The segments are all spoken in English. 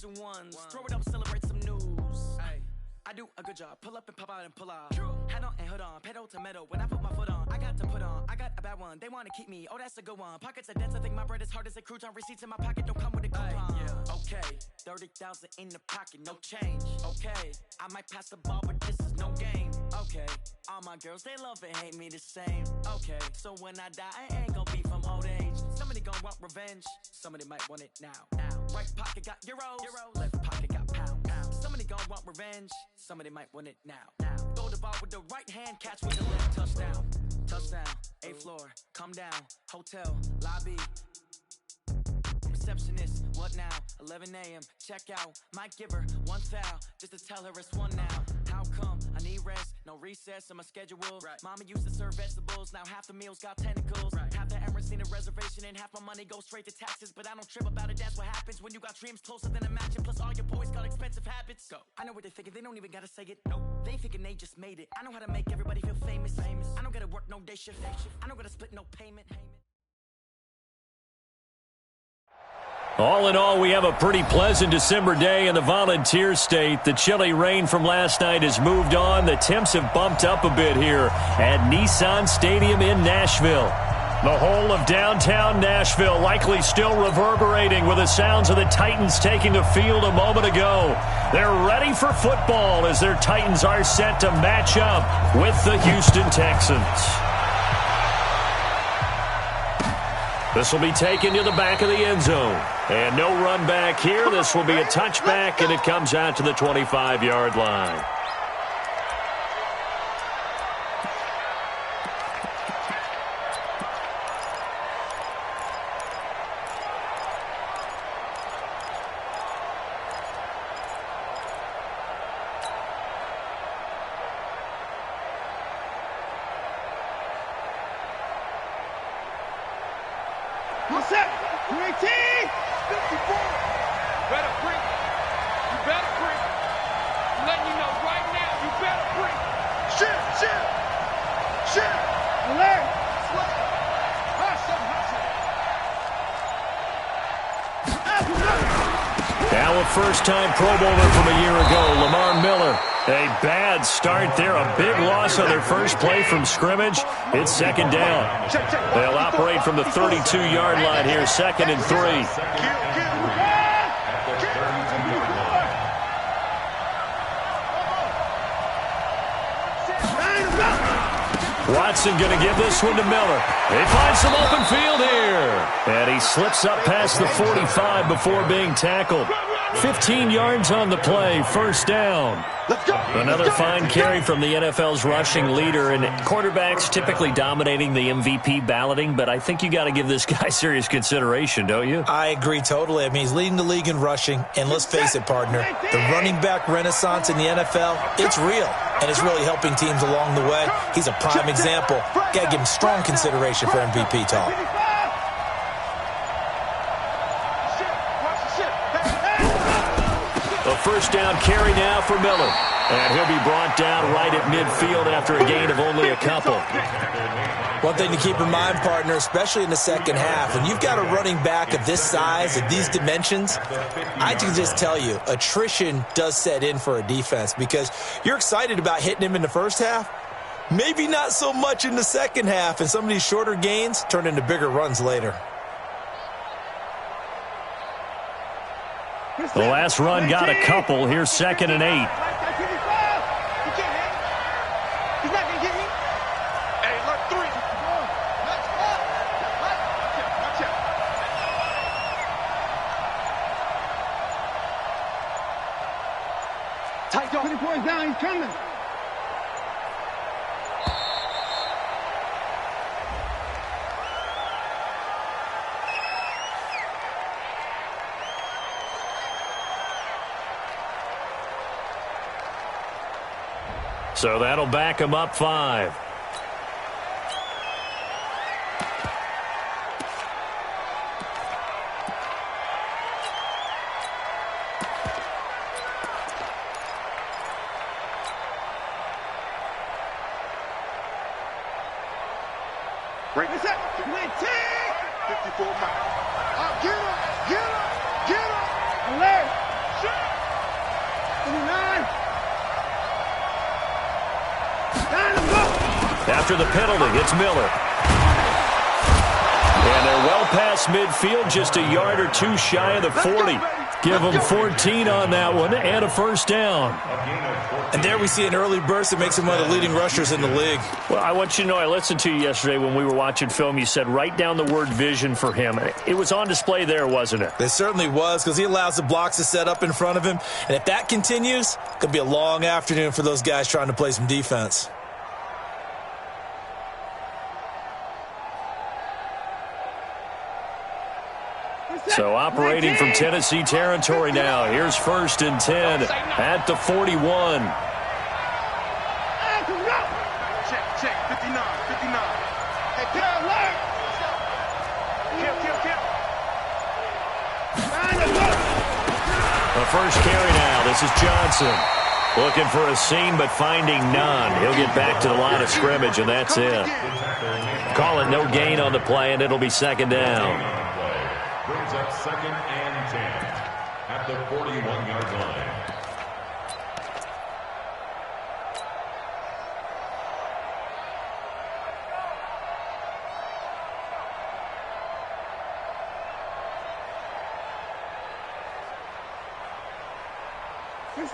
twos and ones. Throw it up, celebrate some news. I do a good job. Pull up and pop out and pull out. Hat on and hood on. Pedal to metal. When I put my foot on, I got to put on. I got a bad one. They want to keep me. Oh, that's a good one. Pockets are dense. I think my bread is hard as a crouton. Receipts in my pocket don't come with a coupon. Okay, 30,000 in the pocket, no change. Okay, I might pass the ball, but this is no game. Okay, all my girls, they love and hate me the same. Okay, so when I die, I ain't gonna be from old age. Somebody gon' want revenge. Somebody might want it now. Right pocket got euros. Left pocket got pounds. Somebody gon' want revenge. Somebody might want it now. Throw the ball with the right hand, catch with the left. Touchdown, touchdown. 8th floor, come down. Hotel, lobby. Receptionist, what now? 11 a.m. Check out. Might give her one foul just to tell her it's one now. How come? I need rest, no recess in my schedule. Mama used to serve vegetables, now half the meals got tentacles. Half the Emirates need a reservation and half my money goes straight to taxes. But I don't trip about it, that's what happens when you got dreams closer than a mansion. Plus all your boys got expensive habits. Go. I know what they're thinking, they don't even gotta say it. Nope. They thinking they just made it. I know how to make everybody feel famous. I don't gotta work no day shift. I don't gotta split no payment. All in all, we have a pretty pleasant December day in the Volunteer State. The chilly rain from last night has moved on. The temps have bumped up a bit here at Nissan Stadium in Nashville. The whole of downtown Nashville likely still reverberating with the sounds of the Titans taking the field a moment ago. They're ready for football as their Titans are set to match up with the Houston Texans. This will be taken to the back of the end zone. And no run back here. This will be a touchback, and it comes out to the 25-yard line. What's up? 18! 54! Better break. You better break. I'm letting you know right now, you better break. Shit! Alert! Now a first-time Pro Bowler from a year ago, Lamar Miller. A bad start there, a big loss on their first play from scrimmage. It's second down. They'll operate from the 32-yard line here, 2nd and 3. Watson going to give this one to Miller. He finds some open field here. And he slips up past the 45 before being tackled. 15 yards on the play, first down. Another fine carry from the NFL's rushing leader, and quarterbacks typically dominating the MVP balloting, but I think you got to give this guy serious consideration, don't you? I agree totally. I mean, he's leading the league in rushing, and let's face it, partner, the running back renaissance in the NFL, it's real, and it's really helping teams along the way. He's a prime example. Got to give him strong consideration for MVP talk. A first down carry now for Miller. And he'll be brought down right at midfield after a gain of only a couple. One thing to keep in mind, partner, especially in the second half, when you've got a running back of this size, of these dimensions, I can just tell you, attrition does set in for a defense because you're excited about hitting him in the first half. Maybe not so much in the second half, and some of these shorter gains turn into bigger runs later. The last run got a couple. Here's 2nd and 8. Tight up. 20 points down. He's coming. So that'll back him up 5. Break this up. 54 miles. Get him. Alert. After the penalty, it's Miller. And they're well past midfield, just a yard or two shy of the 40. Give them 14 on that one and a first down. And there we see an early burst that makes him one of the leading rushers in the league. Well, I want you to know, I listened to you yesterday when we were watching film. You said write down the word vision for him. It was on display there, wasn't it? It certainly was, because he allows the blocks to set up in front of him. And if that continues, it could be a long afternoon for those guys trying to play some defense. So operating from Tennessee territory now. Here's 1st and 10 at the 41. Check, 59. Hey, Pierre, alert! The first carry now. This is Johnson. Looking for a seam, but finding none. He'll get back to the line of scrimmage, and that's it. Call it no gain on the play, and it'll be 2nd down. Brings up 2nd and 10 at the 41-yard line.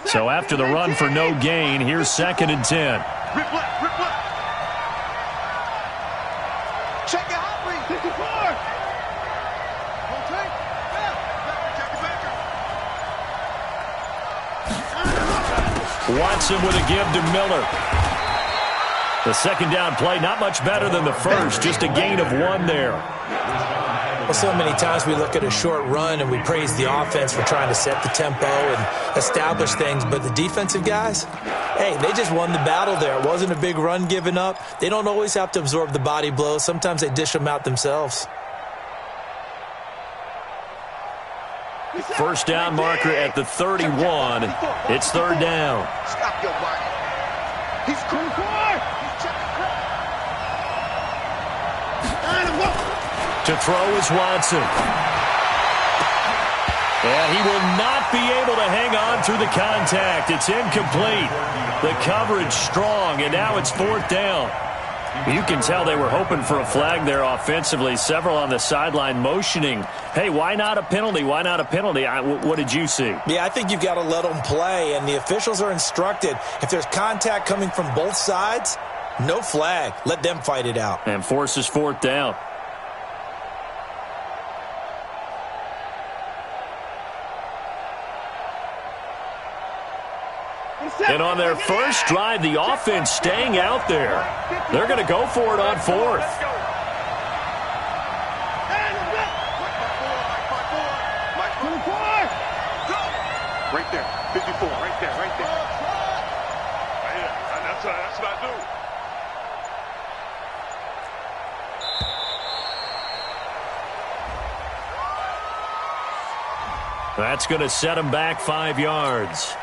So after the run for no gain, here's 2nd and 10. Rip left. Check it out, 54. Watson with a give to Miller. The 2nd down play, not much better than the first, just a gain of 1 there. Well, so many times we look at a short run and we praise the offense for trying to set the tempo and establish things, but the defensive guys, hey, they just won the battle there. It wasn't a big run given up. They don't always have to absorb the body blows. Sometimes they dish them out themselves. First down marker at the 31. It's 3rd down. Stop your body. He's cool for. To throw is Watson. And he will not be able to hang on through the contact. It's incomplete. The coverage strong, and now it's 4th down. You can tell they were hoping for a flag there offensively. Several on the sideline motioning, hey, why not a penalty? Why not a penalty? What did you see? Yeah, I think you've got to let them play, and the officials are instructed. If there's contact coming from both sides, no flag. Let them fight it out. And forces 4th down. And on their first drive, the offense staying out there. They're going to go for it on 4th. Right there, 54, right there. That's what I do. That's going to set him back 5 yards.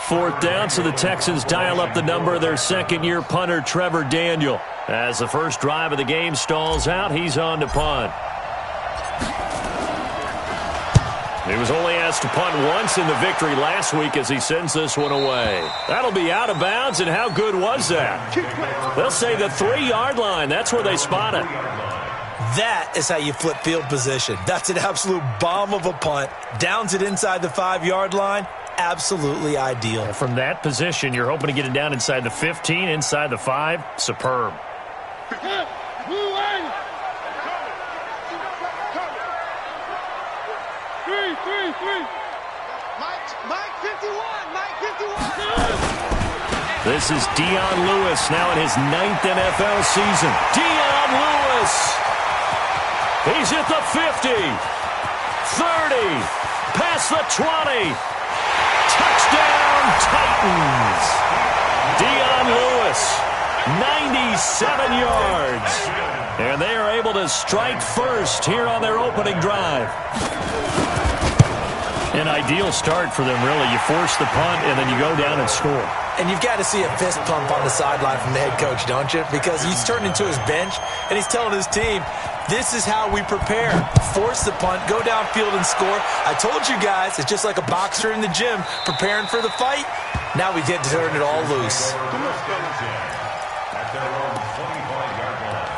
Fourth down, so the Texans dial up the number of their second-year punter, Trevor Daniel. As the first drive of the game stalls out, he's on to punt. He was only asked to punt once in the victory last week as he sends this one away. That'll be out of bounds, and how good was that? They'll say the 3-yard line. That's where they spot it. That is how you flip field position. That's an absolute bomb of a punt. Downs it inside the 5-yard line. Absolutely ideal. From that position, you're hoping to get it down inside the 15, inside the 5. Superb. Mike 51. This is Dion Lewis now in his 9th NFL season. Dion Lewis. He's at the 50, 30, past the 20. Touchdown, Titans. Dion Lewis, 97 yards. And they are able to strike first here on their opening drive. An ideal start for them, really. You force the punt, and then you go down and score. And you've got to see a fist pump on the sideline from the head coach, don't you? Because he's turned into his bench, and he's telling his team, this is how we prepare. Force the punt, go downfield and score. I told you guys, it's just like a boxer in the gym preparing for the fight. Now we get to turn it all loose. At their own 25-yard line.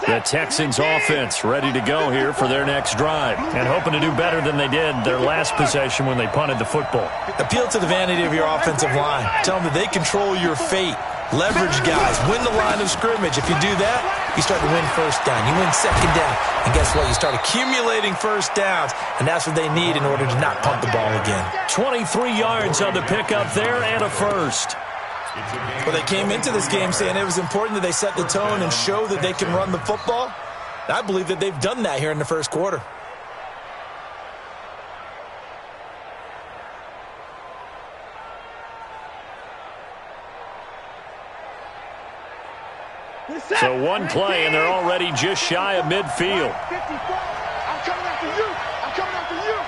The Texans offense ready to go here for their next drive and hoping to do better than they did their last possession when they punted the football. Appeal to the vanity of your offensive line. Tell them that they control your fate. Leverage guys. Win the line of scrimmage. If you do that, you start to win first down. You win second down. And guess what? You start accumulating first downs, and that's what they need in order to not punt the ball again. 23 yards on the pickup there and a first. Well, they came into this game saying it was important that they set the tone and show that they can run the football. I believe that they've done that here in the first quarter. So one play, and they're already just shy of midfield. I'm coming after you. I'm coming after you.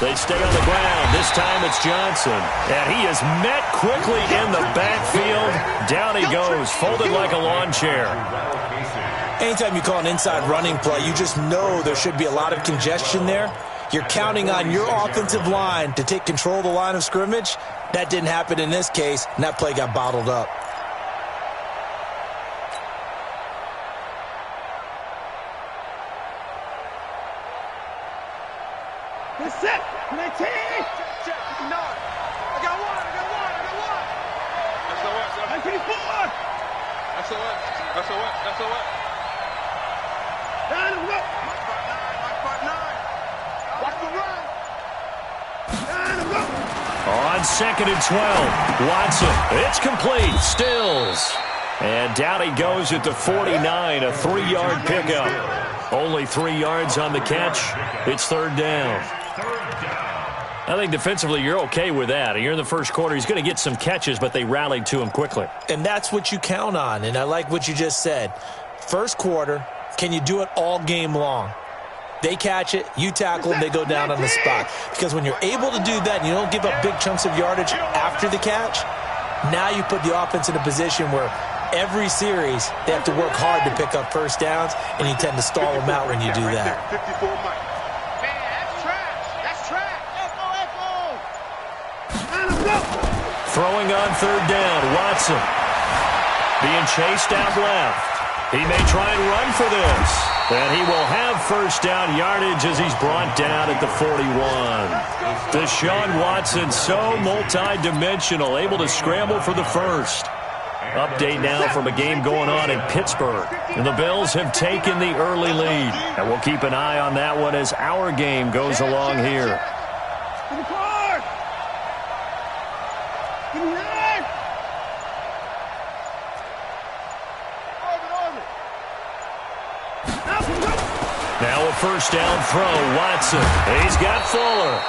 They stay on the ground. This time it's Johnson. And he is met quickly in the backfield. Down he goes, folded like a lawn chair. Anytime you call an inside running play, you just know there should be a lot of congestion there. You're counting on your offensive line to take control of the line of scrimmage. That didn't happen in this case, and that play got bottled up. Set. 19. No. I got one. That's the what? 94. That's the what? Down and look. Mark 9. Watch the run. Down and look. On 2nd and 12, Watson. It's complete. Stills. And down he goes at the 49, a 3-yard pickup. Only 3 yards on the catch. It's third down. I think defensively you're okay with that. You're in the first quarter. He's going to get some catches, but they rallied to him quickly. And that's what you count on, and I like what you just said. First quarter, can you do it all game long? They catch it, you tackle them, they go down on the spot. Because when you're able to do that and you don't give up big chunks of yardage after the catch, now you put the offense in a position where every series they have to work hard to pick up first downs, and you tend to stall them out when you do that. 54 Mike. Throwing on third down, Watson. Being chased out left. He may try and run for this. And he will have first down yardage as he's brought down at the 41. Deshaun Watson, so multi-dimensional, able to scramble for the first. Update now from a game going on in Pittsburgh. And the Bills have taken the early lead. And we'll keep an eye on that one as our game goes along here. Now a first down throw, Watson. He's got Fuller.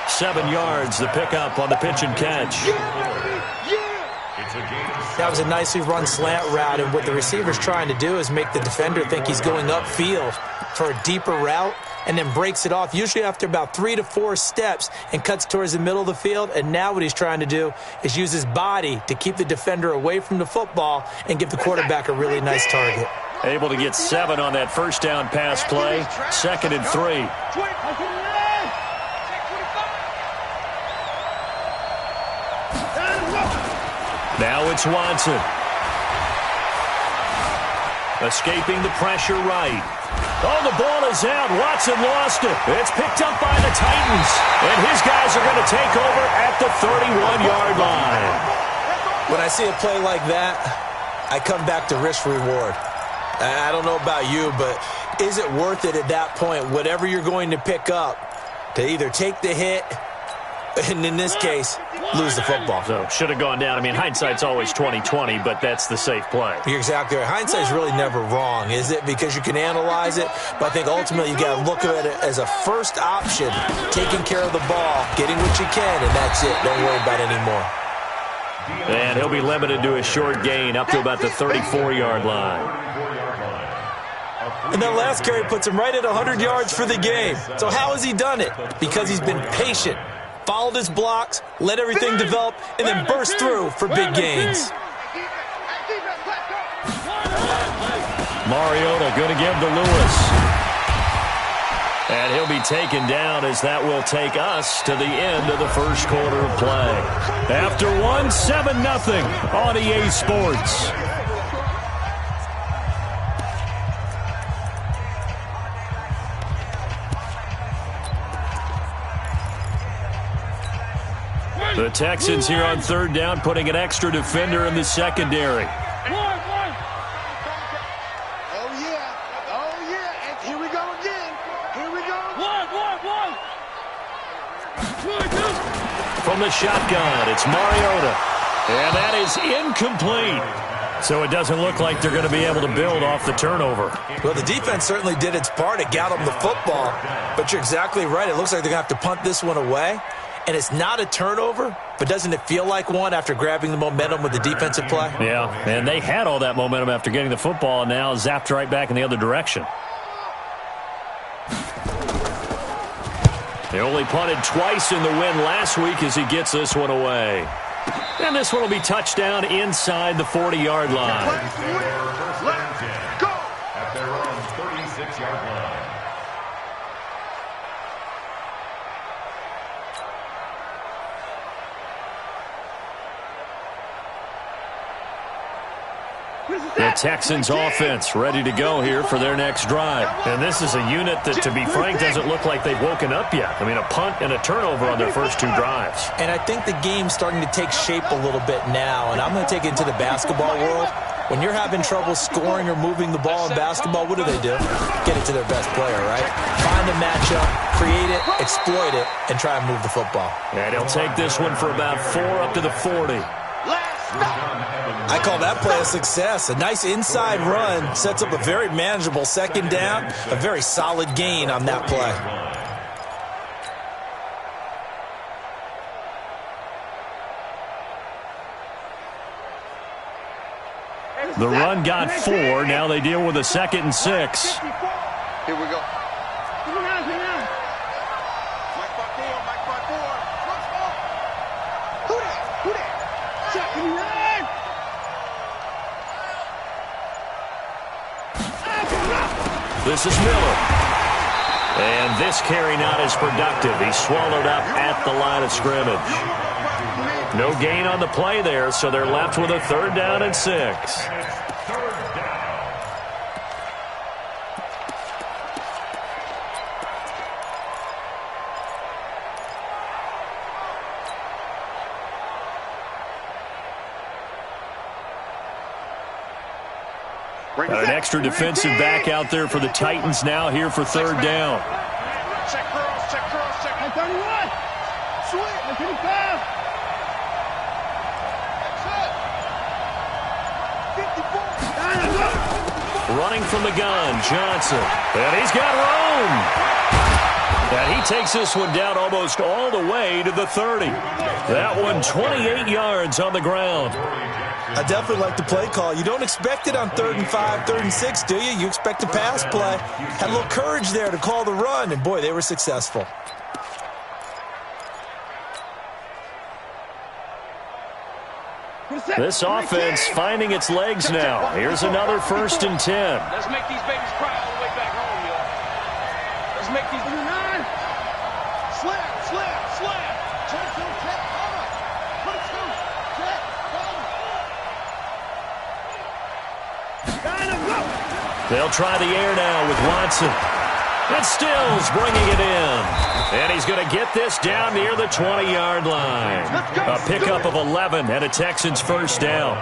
7 yards, the pickup on the pitch and catch. That was a nicely run slant route, and what the receiver's trying to do is make the defender think he's going upfield for a deeper route, and then breaks it off, usually after about 3 to 4 steps, and cuts towards the middle of the field. And now what he's trying to do is use his body to keep the defender away from the football and give the quarterback a really nice target. Able to get 7 on that first down pass play. 2nd and 3. Now it's Watson. Escaping the pressure right. Oh, the ball is out. Watson lost it. It's picked up by the Titans. And his guys are going to take over at the 31-yard line. When I see a play like that, I come back to risk-reward. I don't know about you, but is it worth it at that point, whatever you're going to pick up, to either take the hit And in this case, lose the football. So should have gone down. I mean, hindsight's always 20/20, but that's the safe play. You're exactly right. Hindsight's really never wrong, is it? Because you can analyze it, but I think ultimately you got to look at it as a first option, taking care of the ball, getting what you can, and that's it. Don't worry about it anymore. And he'll be limited to a short gain up to about the 34-yard line. And that last carry puts him right at 100 yards for the game. So how has he done it? Because he's been patient, followed his blocks, let everything develop, and then burst through for big gains. Mariota going to give to Lewis. And he'll be taken down as that will take us to the end of the first quarter of play. After one, 7-0 on EA Sports. The Texans here on third down, putting an extra defender in the secondary. From the shotgun, it's Mariota. And that is incomplete. So it doesn't look like they're going to be able to build off the turnover. Well, the defense certainly did its part. It got them the football. But you're exactly right. It looks like they're going to have to punt this one away. And it's not a turnover, but doesn't it feel like one after grabbing the momentum with the defensive play? Yeah, and they had all that momentum after getting the football, and now zapped right back in the other direction. They only punted twice in the win last week as he gets this one away. And this one will be touchdown inside the 40-yard line. Let's go! At their own 36-yard line. The Texans offense ready to go here for their next drive. And this is a unit that, to be frank, doesn't look like they've woken up yet. I mean, a punt and a turnover on their first two drives. And I think the game's starting to take shape a little bit now. And I'm going to take it into the basketball world. When you're having trouble scoring or moving the ball in basketball, what do? Get it to their best player, right? Find the matchup, create it, exploit it, and try and move the football. And he'll take this one for about 4 up to the 40. I call that play a success. A nice inside run sets up a very manageable second down, a very solid gain on that play. The run got 4. Now they deal with a 2nd and 6. Here we go. This is Miller. And this carry not as productive. He's swallowed up at the line of scrimmage. No gain on the play there, so they're left with a 3rd down and 6. Got an extra defensive back out there for the Titans now here for 3rd down. Check girls, check girls, check. 31. Sweet. 55. Running from the gun, Johnson. And he's got room. And he takes this one down almost all the way to the 30. That one 28 yards on the ground. I definitely like the play call. You don't expect it on 3rd and 5, 3rd and 6, do you? You expect a pass play. Had a little courage there to call the run, and boy, they were successful. This offense finding its legs now. Here's another 1st and 10. Let's make these babies cry all the way back home, y'all. Let's make these 9. Slap, slap, slap. 2, check, cover. 22, check, cover. They'll try the air now with Watson. And Stills bringing it in. And he's going to get this down near the 20-yard line. A pickup of 11 and a Texans 1st down.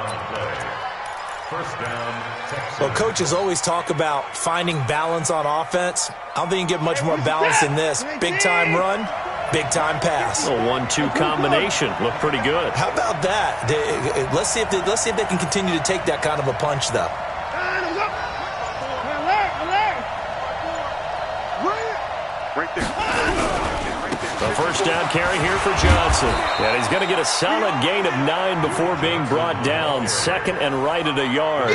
Well, coaches always talk about finding balance on offense. I don't think you can get much more balance than this. Big-time run, Big-time pass. A 1-2 combination. Looked pretty good. How about that? Let's see if they can continue to take that kind of a punch, though. Right there. A first down carry here for Johnson. And he's going to get a solid gain of 9 before being brought down. Second and right at a yard.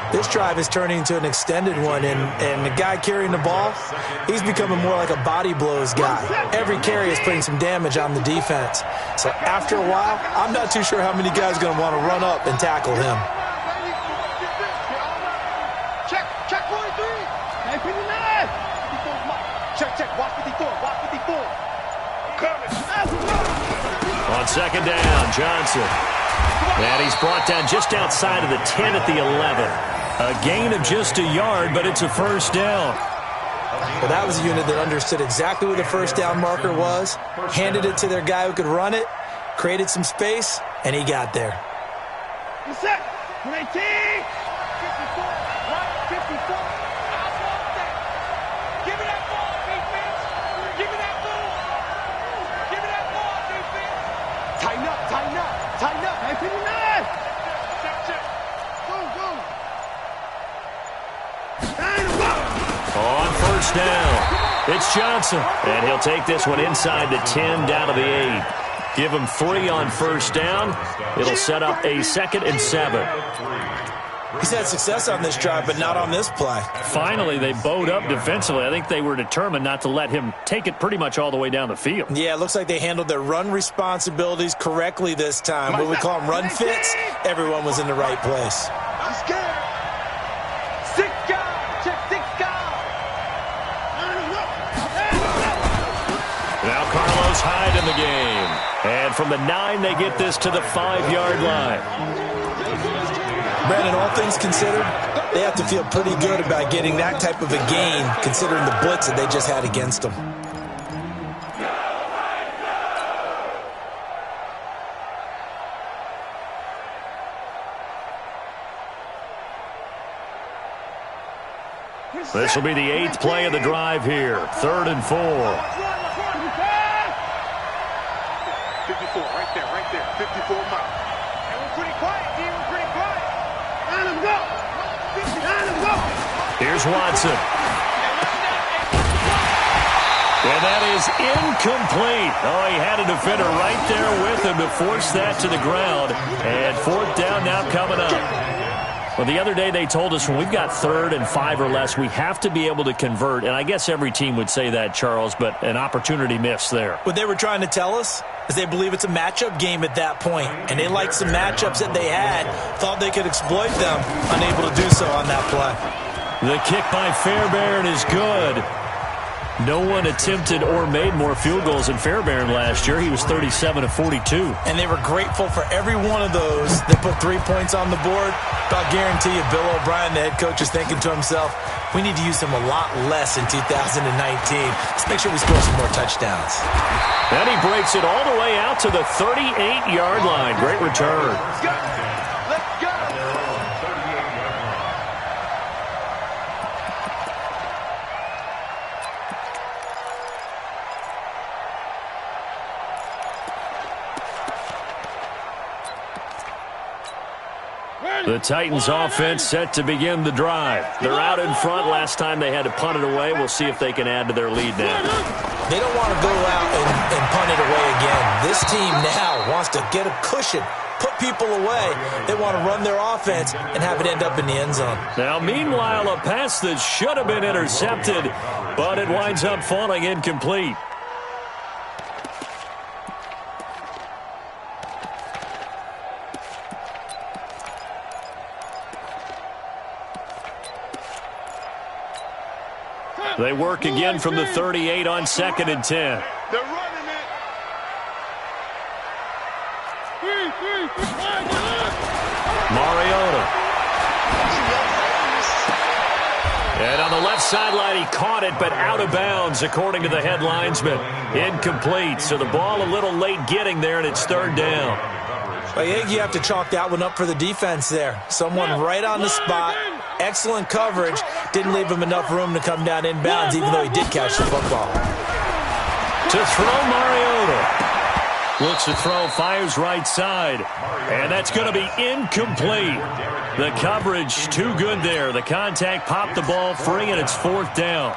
This drive is turning into an extended one, and the guy carrying the ball, he's becoming more like a body blows guy. Every carry is putting some damage on the defense. So after a while, I'm not too sure how many guys are going to want to run up and tackle him. Check 43. Hey, 59. 54 Mike. Check. Watch 54. Watch 54. Coming. On second down, Johnson. And he's brought down just outside of the 10 at the 11. A gain of just a yard, but it's a first down. Well, that was a unit that understood exactly where the first down marker was, handed it to their guy who could run it, created some space, and he got there. Set. 19. 54. Right. 54. I want that. Give me that ball, defense. Give me that ball. Give me that ball, defense. Tighten up. Hey, 59. Check. Go. On first down, it's Johnson. And he'll take this one inside the 10 down to the 8. Give him 3 on first down. It'll set up a 2nd and 7. He's had success on this drive, but not on this play. Finally, they bowed up defensively. I think they were determined not to let him take it pretty much all the way down the field. Yeah, it looks like they handled their run responsibilities correctly this time. What we call them run fits, everyone was in the right place. I'm scared. 6 guys. Check 6 guys. Now Carlos Hyde in the game. And from the 9, they get this to the 5-yard line. Brandon, all things considered, they have to feel pretty good about getting that type of a gain, considering the blitz that they just had against them. This will be the 8th play of the drive here. 3rd and 4. 54, right there. 54 Mike. And we're pretty quiet, D. We're pretty quiet. Let him go. Here's Watson. And that is incomplete. Oh, he had a defender right there with him to force that to the ground. And 4th down now coming up. Well, the other day they told us when we've got 3rd and 5 or less, we have to be able to convert. And I guess every team would say that, Charles, but an opportunity missed there. What they were trying to tell us is they believe it's a matchup game at that point. And they liked some matchups that they had, thought they could exploit them, unable to do so on that play. The kick by Fairbairn is good. No one attempted or made more field goals than Fairbairn last year. He was 37 of 42. And they were grateful for every one of those that put 3 points on the board. But I'll guarantee you, Bill O'Brien, the head coach, is thinking to himself, we need to use him a lot less in 2019. Let's make sure we score some more touchdowns. And he breaks it all the way out to the 38-yard line. Great return. Let's go. The Titans offense set to begin the drive. They're out in front. Last time they had to punt it away. We'll see if they can add to their lead now. They don't want to go out and punt it away again. This team now wants to get a cushion, put people away. They want to run their offense and have it end up in the end zone. Now, meanwhile, a pass that should have been intercepted, but it winds up falling incomplete. They work again from the 38 on 2nd and 10. They're running it. Mariota. And on the left sideline, he caught it, but out of bounds, according to the head linesman. Incomplete. So the ball a little late getting there, and it's 3rd down. I think you have to chalk that one up for the defense there. Someone right on the spot. Excellent coverage. Didn't leave him enough room to come down inbounds, even though he did catch the football. To throw, Mariota. Looks to throw, fires right side. And that's going to be incomplete. The coverage too good there. The contact popped the ball free, and it's 4th down.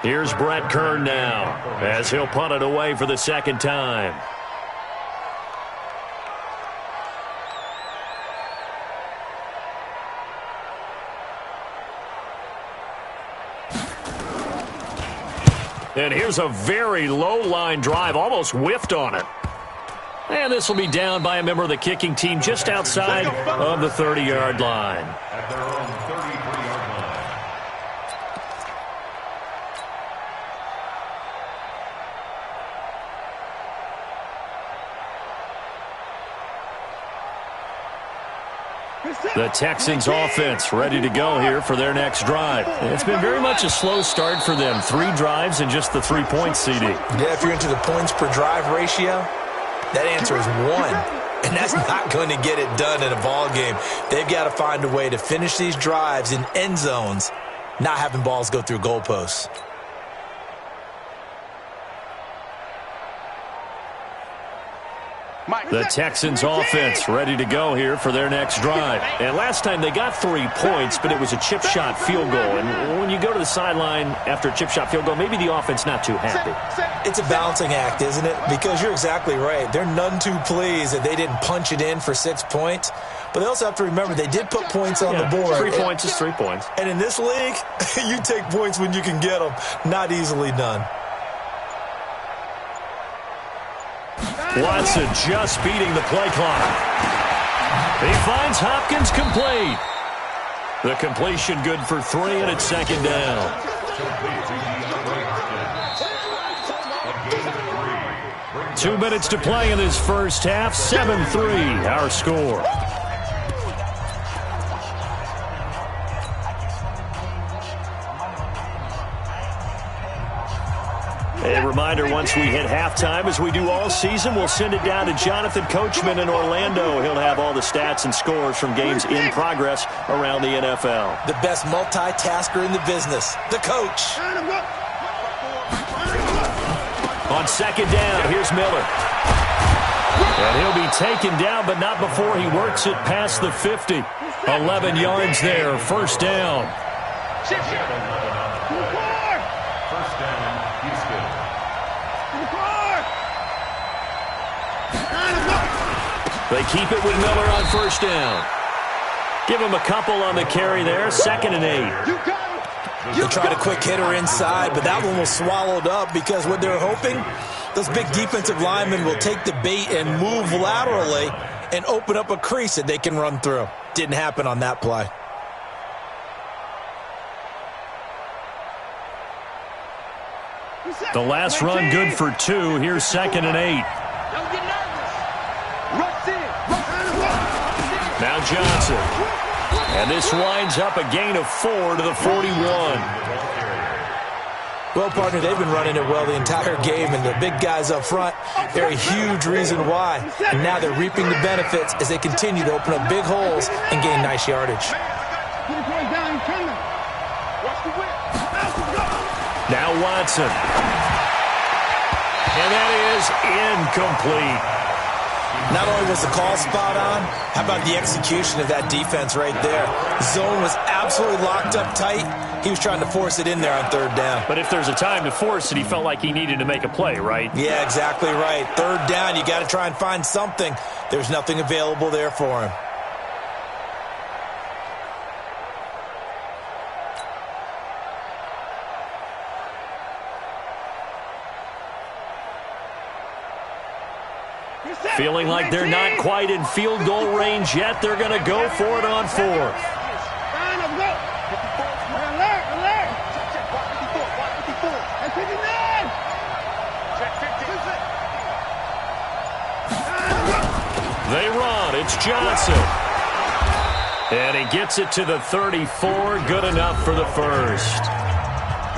Here's Brett Kern now as he'll punt it away for the second time. And here's a very low-line drive, almost whiffed on it. And this will be down by a member of the kicking team just outside of the 30-yard line. At their own 33-yard line. The Texans offense ready to go here for their next drive. It's been very much a slow start for them. 3 drives and just the 3 points, CD. Yeah, if you're into the points per drive ratio, that answer is 1. And that's not going to get it done in a ball game. They've got to find a way to finish these drives in end zones, not having balls go through goalposts. The Texans offense ready to go here for their next drive. And last time they got 3 points, but it was a chip shot field goal. And when you go to the sideline after a chip shot field goal, maybe the offense not too happy. It's a balancing act, isn't it? Because you're exactly right. They're none too pleased that they didn't punch it in for 6 points. But they also have to remember they did put points on the board. 3 points is 3 points. And in this league, you take points when you can get them. Not easily done. Watson just beating the play clock. He finds Hopkins complete. The completion good for 3, and it's 2nd down. 2 minutes to play in this first half. 7-3, our score. A reminder, once we hit halftime, as we do all season, we'll send it down to Jonathan Coachman in Orlando. He'll have all the stats and scores from games in progress around the NFL. The best multitasker in the business, the coach. On 2nd down, here's Miller. And he'll be taken down, but not before he works it past the 50. 11 yards there, 1st down. They keep it with Miller on 1st down. Give him a couple on the carry there. 2nd and 8. They tried a quick hitter inside, but that one was swallowed up because what they're hoping, those big defensive linemen will take the bait and move laterally and open up a crease that they can run through. Didn't happen on that play. The last run good for 2. Here's 2nd and 8. Now Johnson. And this winds up a gain of 4 to the 41. Well, partner, they've been running it well the entire game, and the big guys up front, they're a huge reason why. And now they're reaping the benefits as they continue to open up big holes and gain nice yardage. Now Watson. And that is incomplete. Not only was the call spot on, how about the execution of that defense right there? Zone was absolutely locked up tight. He was trying to force it in there on 3rd down. But if there's a time to force it, he felt like he needed to make a play, right? Yeah, exactly right. 3rd down, you got to try and find something. There's nothing available there for him. Feeling like they're not quite in field goal range yet. They're going to go for it on 4th. They run. It's Johnson. And he gets it to the 34. Good enough for the 1st.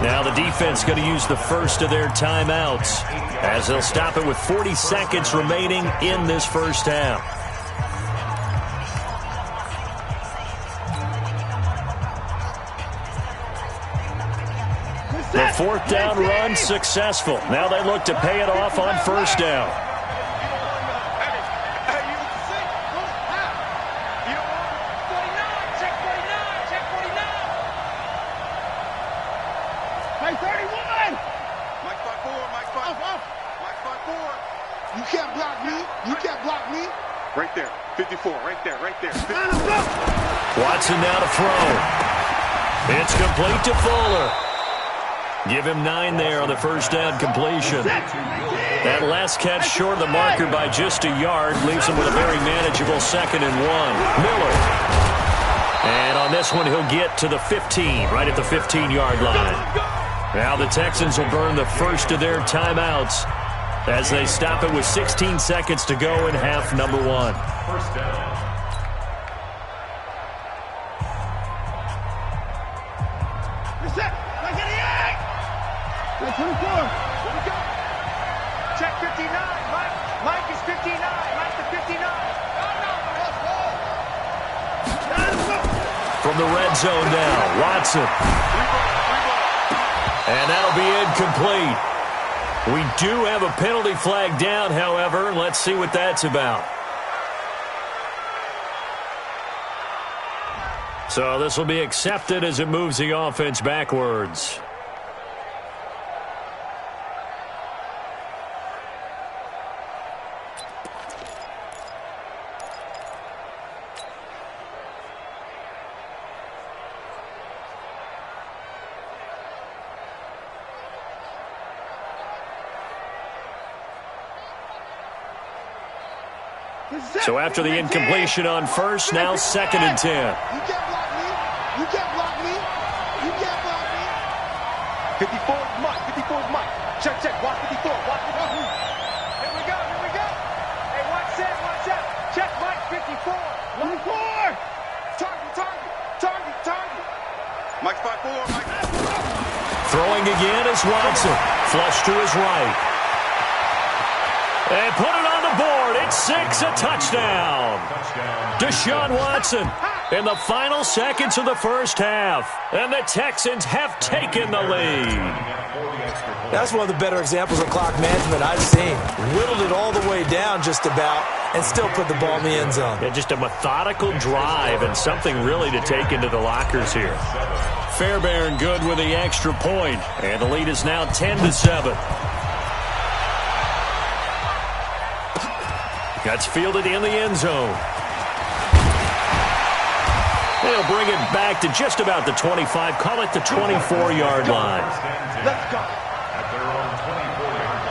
Now the defense going to use the first of their timeouts as they'll stop it with 40 seconds remaining in this first half. The fourth down run successful. Now they look to pay it off on first down. You can't block me. You can't block me. Right there. 54. Right there. Right there. Watson now to throw. It's complete to Fuller. Give him 9 there on the first down completion. That last catch short of the marker by just a yard leaves him with a very manageable 2nd and 1. Miller. And on this one, he'll get to the 15, right at the 15-yard line. Now the Texans will burn the first of their timeouts as they stop it with 16 seconds to go in half number 1. First down. Check 59. Mike is 59. Mike to 59. From the red zone now, Watson. And that'll be incomplete. We do have a penalty flag down, however. Let's see what that's about. So this will be accepted as it moves the offense backwards. So after the incompletion on first, now 2nd and 10. You can't block me. You can't block me. You can't block me. 54 is Mike. 54 is Mike. Check. Watch 54. Watch 54. Here we go. Hey, watch that. Check Mike 54. 54. Target. Mike 54. Mike. Throwing again is Watson. Flush to his right. And put it on the board. It's 6, a touchdown. Deshaun Watson in the final seconds of the first half. And the Texans have taken the lead. That's one of the better examples of clock management I've seen. Whittled it all the way down just about and still put the ball in the end zone. Yeah, just a methodical drive and something really to take into the lockers here. Fairbairn good with the extra point. And the lead is now 10-7. That's fielded in the end zone. They'll bring it back to just about the 25. Call it the 24-yard line. Let's go. At their own 24-yard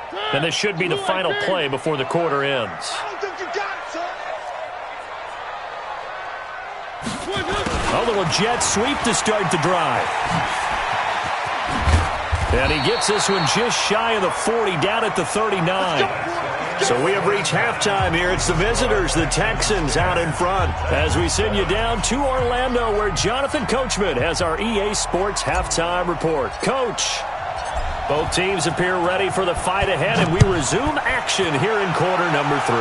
line. And this should be the final play before the quarter ends. I don't think you got it, son. A little jet sweep to start the drive. And he gets this one just shy of the 40, down at the 39. So we have reached halftime here. It's the visitors, the Texans, out in front. As we send you down to Orlando, where Jonathan Coachman has our EA Sports halftime report. Coach, both teams appear ready for the fight ahead, and we resume action here in quarter number 3.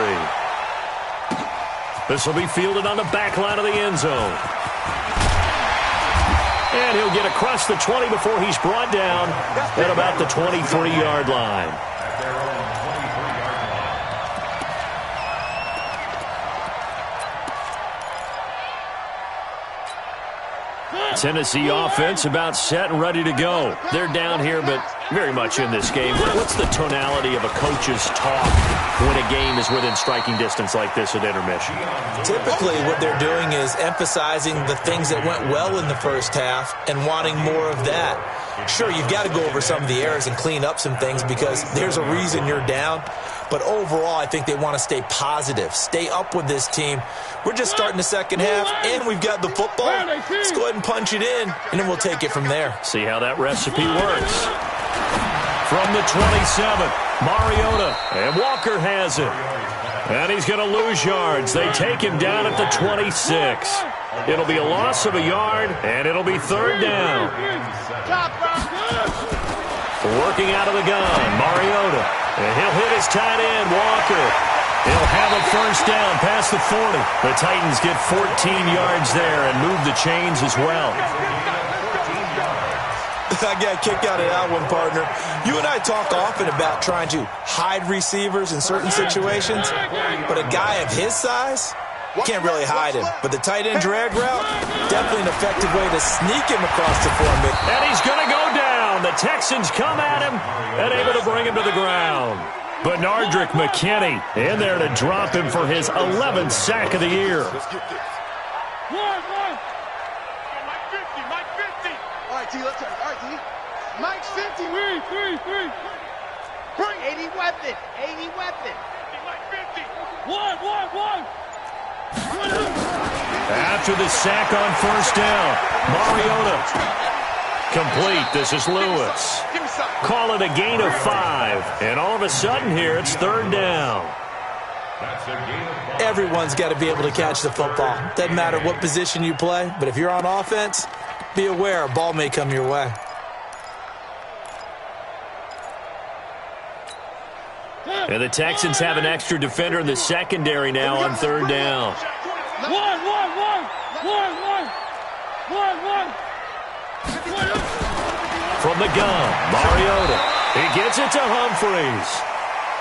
This will be fielded on the back line of the end zone. And he'll get across the 20 before he's brought down at about the 23-yard line. At their own 23-yard line. Tennessee offense about set and ready to go. They're down here, but very much in this game. What's the tonality of a coach's talk when a game is within striking distance like this at intermission? Typically, what they're doing is emphasizing the things that went well in the first half and wanting more of that. Sure, you've got to go over some of the errors and clean up some things because there's a reason you're down. But overall, I think they want to stay positive, stay up with this team. We're just starting the second half, and we've got the football. Let's go ahead and punch it in, and then we'll take it from there. See how that recipe works. From the 27, Mariota, and Walker has it. And he's going to lose yards. They take him down at the 26. It'll be a loss of a yard, and it'll be third down. Working out of the gun, Mariota. his tight end, Walker. He'll have a first down past the 40. The Titans get 14 yards there and move the chains as well. I got kicked out of that one, partner. You and I talk often about trying to hide receivers in certain situations, but a guy of his size, can't really hide him. But the tight end drag route, definitely an effective way to sneak him across the form. And he's going to go down. The Texans come at him and able to bring him to the ground. Benardrick McKinney in there to drop him for his 11th sack of the year. Let's get this. Mike 50, Mike 50. All right, T, let's turn. All right, T. Mike's 50. Three. Bring 80 weapon. 80 weapon. Mike 50. One. After the sack on first down, Mariota. Complete. This is Lewis. Call it a gain of 5. And all of a sudden here, it's third down. Everyone's got to be able to catch the football. Doesn't matter what position you play, but if you're on offense, be aware a ball may come your way. And the Texans have an extra defender in the secondary now on third down. One. From the gun, Mariota. He gets it to Humphreys.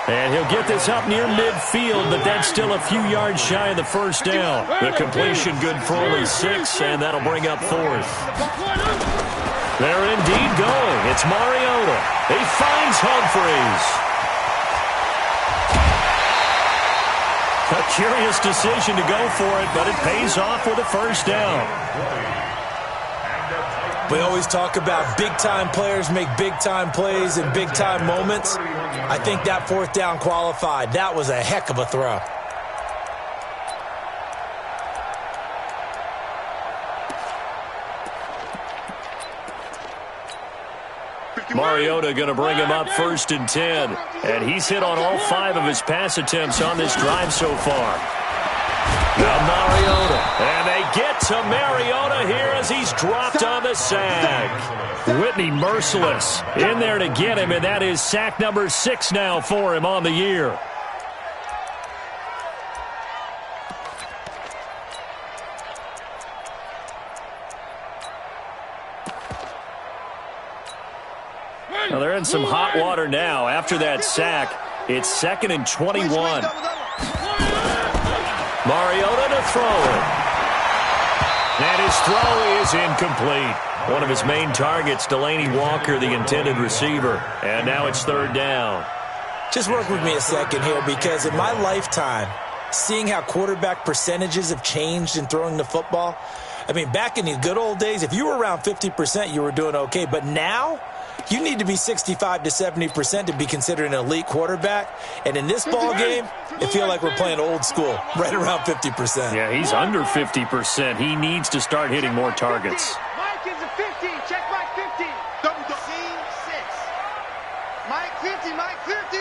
And he'll get this up near midfield, but that's still a few yards shy of the first down. The completion good for only 6, and that'll bring up fourth. They're indeed going. It's Mariota. He finds Humphreys. A curious decision to go for it, but it pays off with a first down. We always talk about big-time players make big-time plays in big-time moments. I think that fourth down qualified. That was a heck of a throw. Mariota going to bring him up first and 10. And he's hit on all 5 of his pass attempts on this drive so far. Now Mariota. And they get to Mariota here as he's dropped on the sack. Whitney merciless in there to get him, and that is sack number 6 now for him on the year. Well, they're in some hot water now. After that sack, it's 2nd and 21. Mariota to throw it. And his throw is incomplete. One of his main targets, Delaney Walker, the intended receiver. And now it's third down. Just work with me a second here, because in my lifetime, seeing how quarterback percentages have changed in throwing the football, I mean, back in the good old days, if you were around 50%, you were doing okay. But now, you need to be 65 to 70% to be considered an elite quarterback. And in this ball game, it feels like we're playing old school, right around 50%. Yeah, he's under 50%. He needs to start hitting more targets. Mike is a 50. Check Mike 50. Double team 6. Mike 50. Mike 50.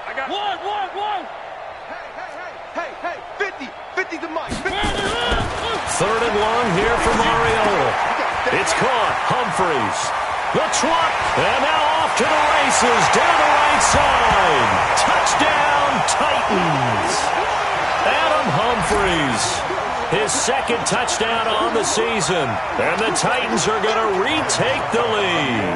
I got one. Hey. 50. 50 to Mike. 50. Third and long here for Mariota. It's caught. Humphreys. The truck, and now off to the races, down the right side. Touchdown, Titans. Adam Humphreys, his 2nd touchdown on the season, and the Titans are going to retake the lead.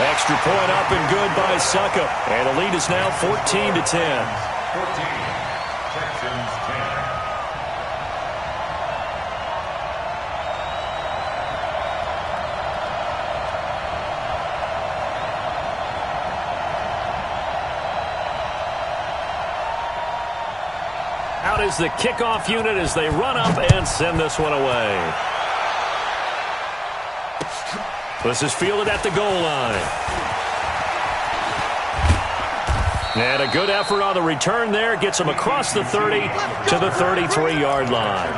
Extra point up and good by Suckup, and the lead is now 14 to 10. Out is the kickoff unit as they run up and send this one away. This is fielded at the goal line. And a good effort on the return there. Gets him across the 30 to the 33-yard line.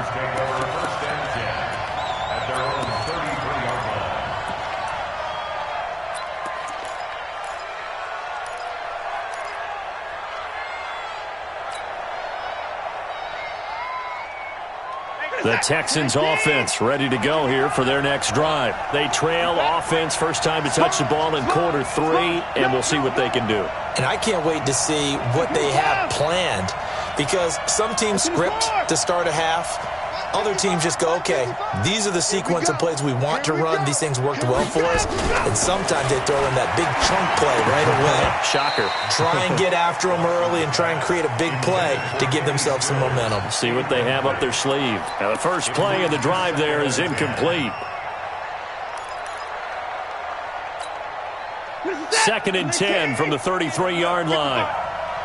The The Texans offense ready to go here for their next drive. They trail offense, first time to touch the ball in quarter 3, and we'll see what they can do. And I can't wait to see what they have planned, because some teams script to start a half. Other teams just go, okay, these are the sequence of plays we want to run. These things worked well for us. And sometimes they throw in that big chunk play right away. Shocker. Try and get after them early and try and create a big play to give themselves some momentum. See what they have up their sleeve. Now, the first play of the drive there is incomplete. 2nd and 10 from the 33-yard line.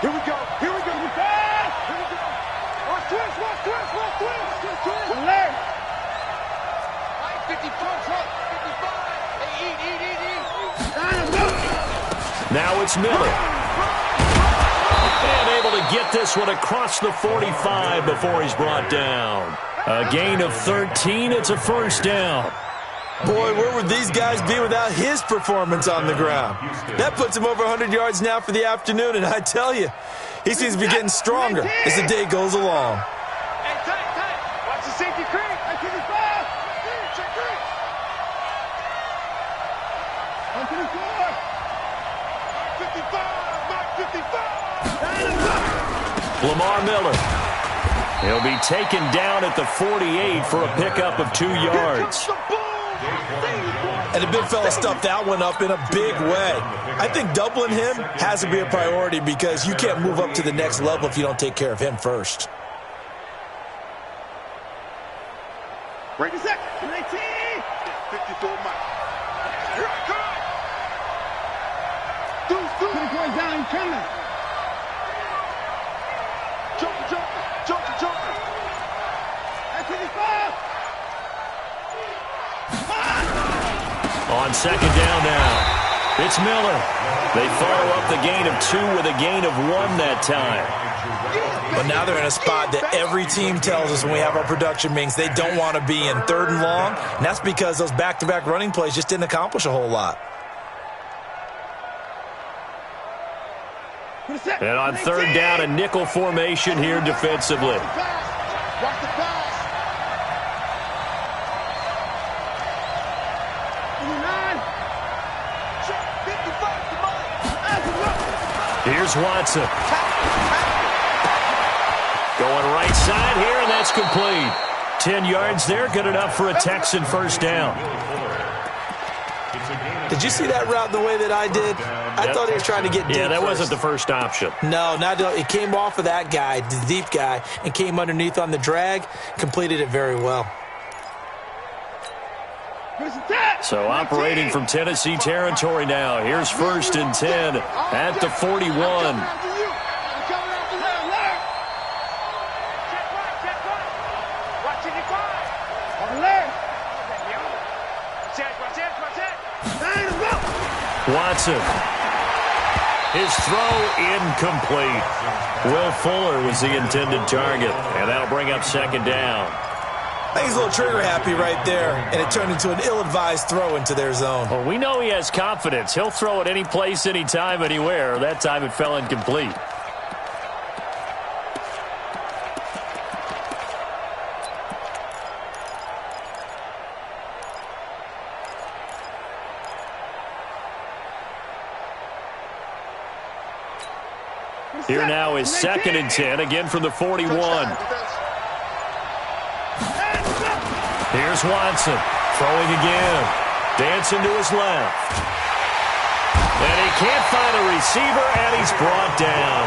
Here we go. Here we go. Here we go. Watch twist. Watch twist. Watch twist. Alert. 55. 55. Eat. Now it's Miller. And able to get this one across the 45 before he's brought down. A gain of 13. It's a first down. Boy, where would these guys be without his performance on the ground? That puts him over 100 yards now for the afternoon, and I tell you, he seems to be getting stronger as the day goes along. Hey, tight. Watch the safety creep. 55. Check creep. 154. 55. 55. Lamar Miller. He'll be taken down at the 48 for a pickup of 2 yards. And the big fella stuffed that one up in a big way. I think doubling him has to be a priority, because you can't move up to the next level if you don't take care of him first. Break a sec. 19. 54 Mike. Here I come. Deuce. Going down, coming. Jump. 55. On 2nd down now, it's Miller. They follow up the gain of 2 with a gain of 1 that time. But now they're in a spot that every team tells us when we have our production meetings they don't want to be in, 3rd and long. And that's because those back-to-back running plays just didn't accomplish a whole lot. And on 3rd down, a nickel formation here defensively. Watch the pass. Here's Watson. Going right side here, and that's complete. 10 yards there, good enough for a Texan first down. Did you see that route the way that I did? I thought he was trying to get deep. Yeah, that wasn't first. the first option. No, it came off of that guy, the deep guy, and came underneath on the drag, completed it very well. So operating from Tennessee territory now. Here's 1st and 10 at the 41. Watson. His throw incomplete. Will Fuller was the intended target, and that'll bring up 2nd down. I think he's a little trigger happy right there, and it turned into an ill-advised throw into their zone. Well, we know he has confidence. He'll throw it any place, anytime, anywhere. That time it fell incomplete. Here now is 2nd and 10, again from the 41. Here's Watson, throwing again. Dancing to his left. And he can't find a receiver, and he's brought down.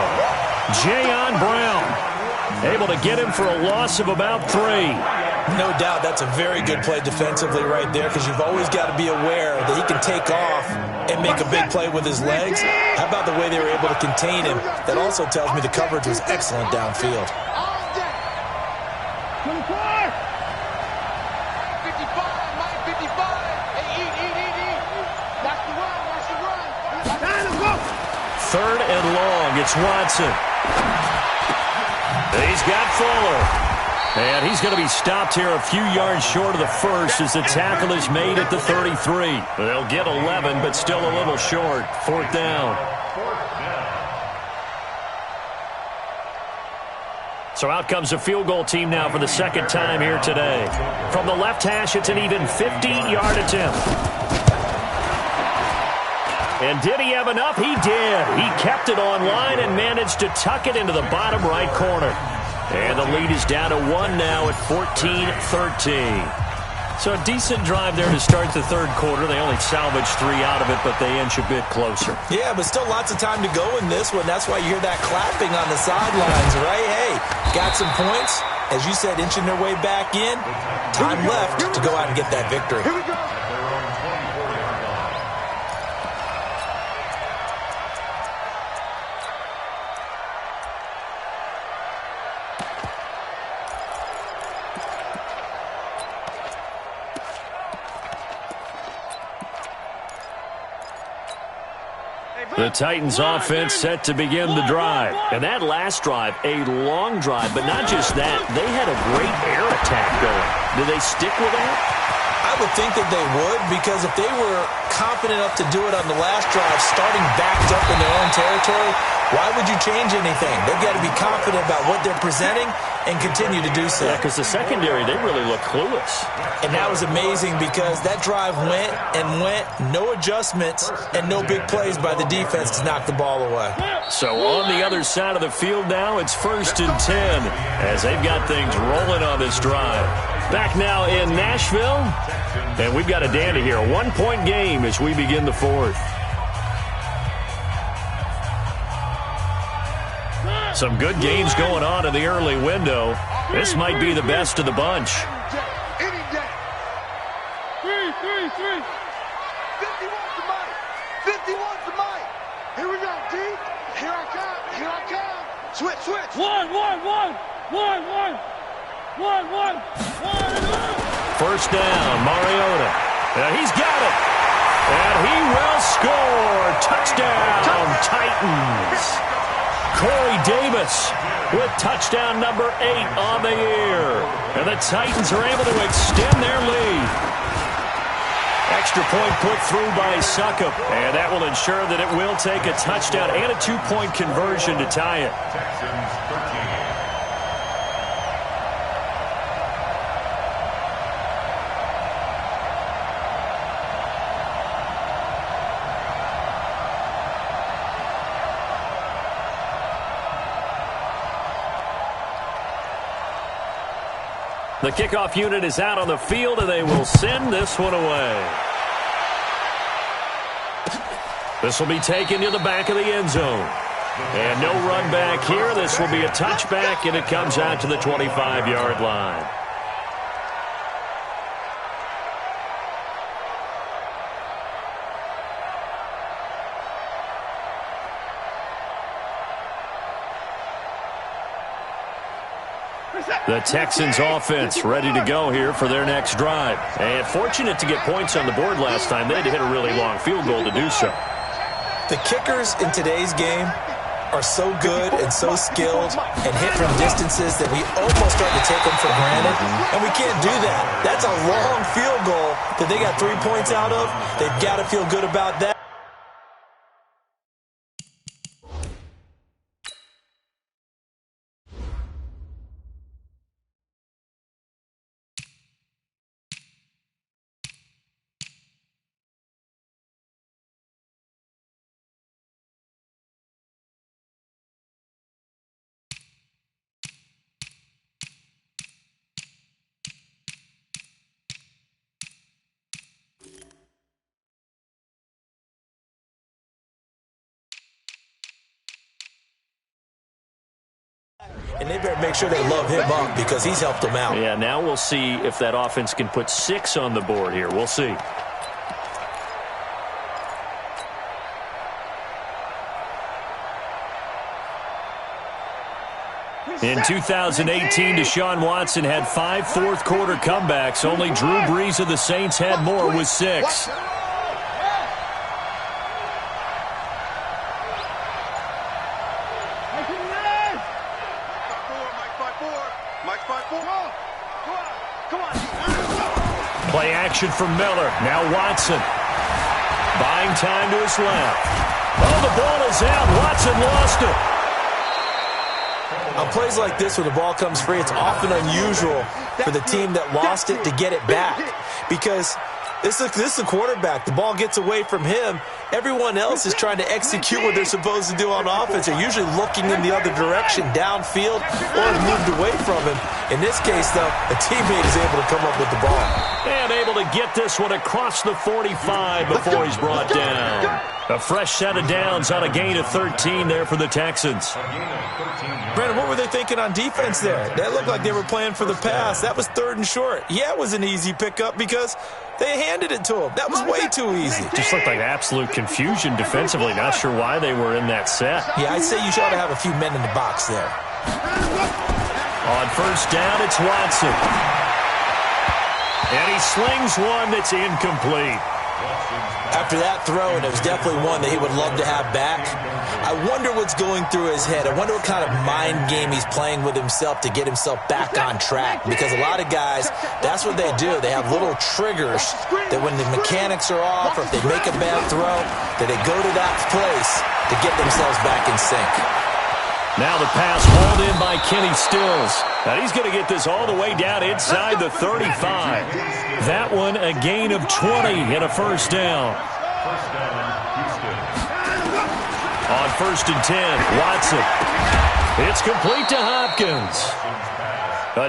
Jayon Brown, able to get him for a loss of about 3. No doubt that's a very good play defensively right there, because you've always got to be aware that he can take off and make a big play with his legs. How about the way they were able to contain him? That also tells me the coverage was excellent downfield. 3rd and long. It's Watson. He's got Fuller. And he's going to be stopped here a few yards short of the first as the tackle is made at the 33. They'll get 11, but still a little short. 4th down. So out comes a field goal team now for the second time here today. From the left hash, it's an even 50-yard attempt. And did he have enough? He did. He kept it on line and managed to tuck it into the bottom right corner. And the lead is down to 1 now at 14-13. So a decent drive there to start the third quarter. They only salvaged 3 out of it, but they inch a bit closer. Yeah, but still lots of time to go in this one. That's why you hear that clapping on the sidelines, right? Hey, got some points. As you said, inching their way back in. Time left to go out and get that victory. Here we go. The Titans offense set to begin the drive. And that last drive, a long drive, but not just that. They had a great air attack going. Do they stick with that? I would think that they would, because if they were confident enough to do it on the last drive, starting backed up in their own territory, why would you change anything? They've got to be confident about what they're presenting and continue to do so. Yeah, because the secondary, they really look clueless. And that was amazing because that drive went and went, no adjustments, and no big plays by the defense to knock the ball away. So on the other side of the field now, it's 1st and 10 as they've got things rolling on this drive. Back now in Nashville, and we've got a dandy here. A 1-point game as we begin the fourth. Some good games going on in the early window. This might be the best of the bunch. Any day. 3. 50 wants the mic. 50 wants the mic. Here we go, D. Here I come. Switch. 1. 1st down, Mariota. He's got it. And he will score. Touchdown, Titans. Corey Davis with touchdown number 8 on the year. And the Titans are able to extend their lead. Extra point put through by Succop. And that will ensure that it will take a touchdown and a 2-point conversion to tie it. Texans 13. The kickoff unit is out on the field, and they will send this one away. This will be taken to the back of the end zone. And no run back here. This will be a touchback, and it comes out to the 25-yard line. The Texans offense ready to go here for their next drive. And fortunate to get points on the board last time. They had to hit a really long field goal to do so. The kickers in today's game are so good and so skilled and hit from distances that we almost start to take them for granted. And we can't do that. That's a long field goal that they got 3 points out of. They've got to feel good about that. And they better make sure they love him up because he's helped them out. Yeah, now we'll see if that offense can put 6 on the board here. We'll see. In 2018, Deshaun Watson had 5 fourth-quarter comebacks. Only Drew Brees of the Saints had more with 6. Play action from Miller. Now Watson. Buying time to his left. Oh, the ball is out. Watson lost it. On plays like this where the ball comes free, it's often unusual for the team that lost it to get it back because this is the quarterback. The ball gets away from him. Everyone else is trying to execute what they're supposed to do on offense. They're usually looking in the other direction, downfield, or moved away from him. In this case, though, a teammate is able to come up with the ball. And able to get this one across the 45 before he's brought down. A fresh set of downs on a gain of 13 there for the Texans. Brandon, what were they thinking on defense there? That looked like they were playing for the pass. That was 3rd and short. Yeah, it was an easy pickup because they handed it to him. That was way too easy. Just looked like absolute confusion defensively. Not sure why they were in that set. Yeah, I'd say you ought to have a few men in the box there. On first down, it's Watson. And he slings one that's incomplete. After that throw, and it was definitely one that he would love to have back, I wonder what's going through his head. I wonder what kind of mind game he's playing with himself to get himself back on track. Because a lot of guys, that's what they do. They have little triggers that when the mechanics are off or if they make a bad throw, that they go to that place to get themselves back in sync. Now the pass hauled in by Kenny Stills. And he's going to get this all the way down inside the 35. That one a gain of 20 and a first down. On 1st and 10, Watson. It's complete to Hopkins.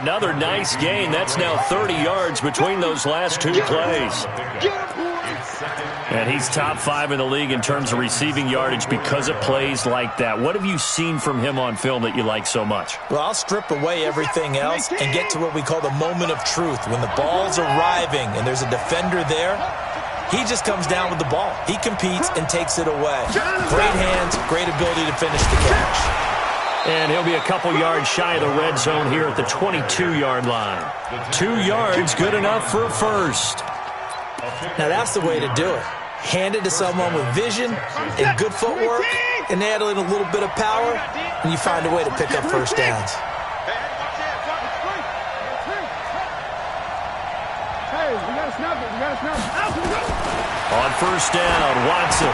Another nice gain. That's now 30 yards between those last 2 plays. And he's top 5 in the league in terms of receiving yardage because of plays like that. What have you seen from him on film that you like so much? Well, I'll strip away everything else and get to what we call the moment of truth. When the ball's arriving and there's a defender there, he just comes down with the ball. He competes and takes it away. Great hands, great ability to finish the catch. And he'll be a couple yards shy of the red zone here at the 22-yard line. 2 yards, good enough for a first. Now that's the way to do it. Hand it to someone with vision and good footwork and add in a little bit of power, and you find a way to pick up first downs. On first down, Watson.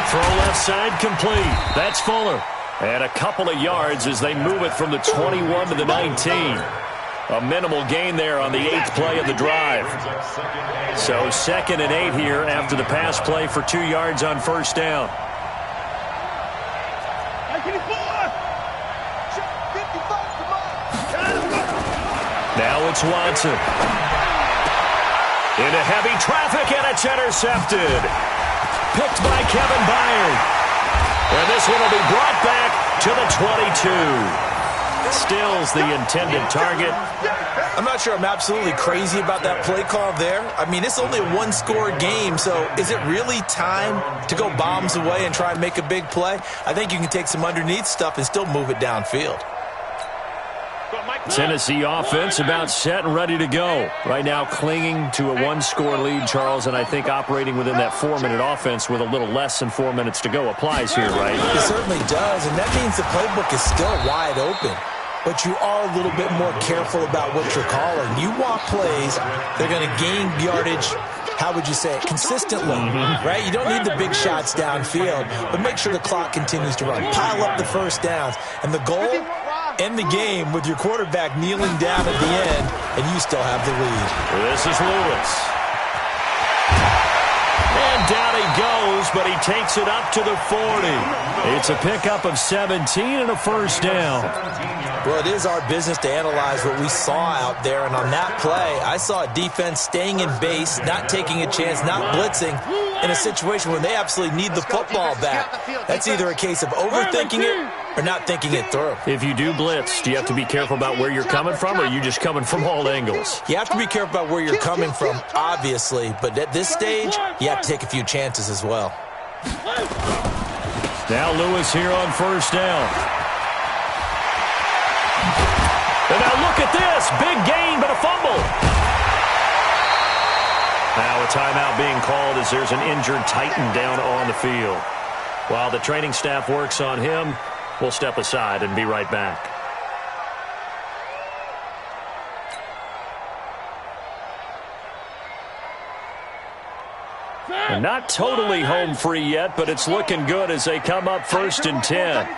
Throw left side complete. That's Fuller. And a couple of yards as they move it from the 21 to the 19. A minimal gain there on the 8th play of the drive. So 2nd and 8 here after the pass play for 2 yards on first down. Now it's Watson. Into heavy traffic, and it's intercepted. Picked by Kevin Byard. And this one will be brought back to the 22. Stills the intended target. I'm not sure I'm absolutely crazy about that play call there. I mean, it's only a 1-score game, so is it really time to go bombs away and try and make a big play? I think you can take some underneath stuff and still move it downfield. Tennessee offense about set and ready to go. Right now clinging to a 1-score lead, Charles, and I think operating within that 4-minute offense with a little less than 4 minutes to go applies here, right? It certainly does, and that means the playbook is still wide open. But you are a little bit more careful about what you're calling. You want plays that are going to gain yardage, how would you say it, consistently, right? You don't need the big shots downfield, but make sure the clock continues to run. Pile up the first downs. And the goal, end the game with your quarterback kneeling down at the end, and you still have the lead. This is Lewis. And down he goes, but he takes it up to the 40. It's a pickup of 17 and a first down. Well, it is our business to analyze what we saw out there, and on that play, I saw a defense staying in base, not taking a chance, not blitzing, in a situation where they absolutely need the football back. That's either a case of overthinking it or not thinking it through. If you do blitz, do you have to be careful about where you're coming from, or are you just coming from all angles? You have to be careful about where you're coming from, obviously, but at this stage, you have to take a few chances as well. Now Lewis here on first down. And now look at this. Big gain, but a fumble. Now a timeout being called as there's an injured Titan down on the field. While the training staff works on him, we'll step aside and be right back. And not totally home free yet, but it's looking good as they come up 1st and 10.